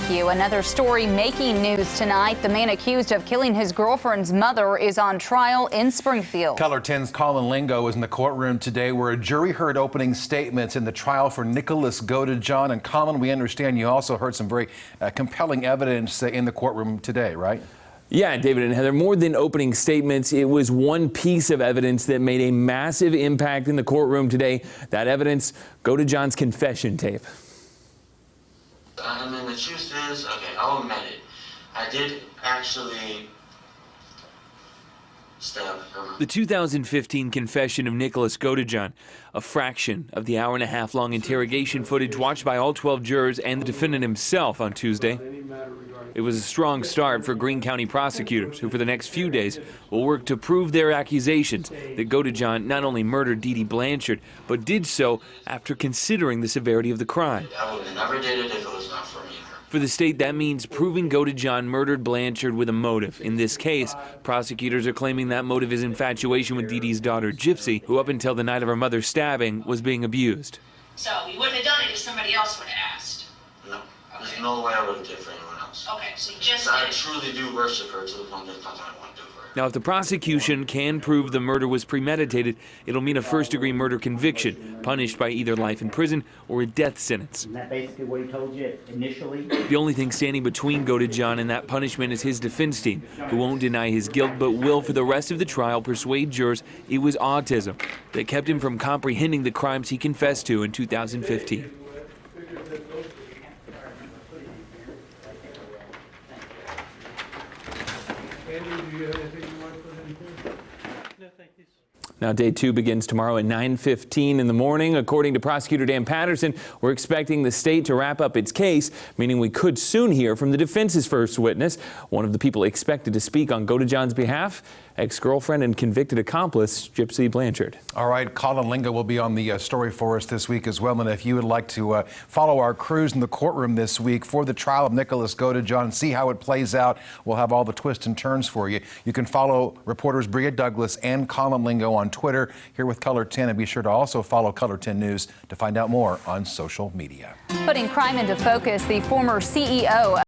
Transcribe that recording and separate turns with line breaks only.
with you. Another story making news tonight. The man accused of killing his girlfriend's mother is on trial in Springfield. Color 10's Colin Lingo is in the courtroom today where a jury heard opening statements in the trial for Nicholas Godejohn. And Colin, we understand you also heard some very compelling evidence in the courtroom today, right?
Yeah, David and Heather, more than opening statements, it was one piece of evidence that made a massive impact in the courtroom today. That evidence, Godejohn's confession tape.
And then the truth is, okay, I'll admit it. I did actually stab her.
The 2015 confession of Nicholas Godejohn, a fraction of the hour-and-a-half-long interrogation footage watched by all 12 jurors and the defendant himself on Tuesday. It was a strong start for Greene County Prosecutors, who for the next few days will work to prove their accusations that Godejohn not only murdered Dee Dee Blanchard, but did so after considering the severity of the crime.
I would have never did it if it was not for me.
For the state, that means proving Godejohn murdered Blanchard with a motive. In this case, prosecutors are claiming that motive is infatuation with Dee Dee's daughter, Gypsy, who up until the night of her mother's stabbing was being abused.
So you wouldn't have done it if somebody else would have asked?
No. Okay. There's no way I would have did it for anyone else.
Okay, so you just
I truly do worship her to the point there's nothing I want to do for her.
Now, if the prosecution can prove the murder was premeditated, it'll mean a first-degree murder conviction, punished by either life in prison or a death sentence.
Isn't that basically what he told you initially?
The only thing standing between Godejohn and that punishment is his defense team, who won't deny his guilt but will, for the rest of the trial, persuade jurors it was autism that kept him from comprehending the crimes he confessed to in 2015. Now, day two begins tomorrow at 9:15 in the morning. According to Prosecutor Dan Patterson, we're expecting the state to wrap up its case, meaning we could soon hear from the defense's first witness, one of the people expected to speak on Godejohn's behalf, ex-girlfriend and convicted accomplice, Gypsy Blanchard.
All right, Colin Lingo will be on the story for us this week as well. And if you would like to follow our crews in the courtroom this week for the trial of Nicholas Godejohn and see how it plays out, we'll have all the twists and turns for you. You can follow reporters Bria Douglas and Colin Lingo on Twitter here with Color 10, and be sure to also follow Color 10 News to find out more on social media. Putting crime into focus, the former CEO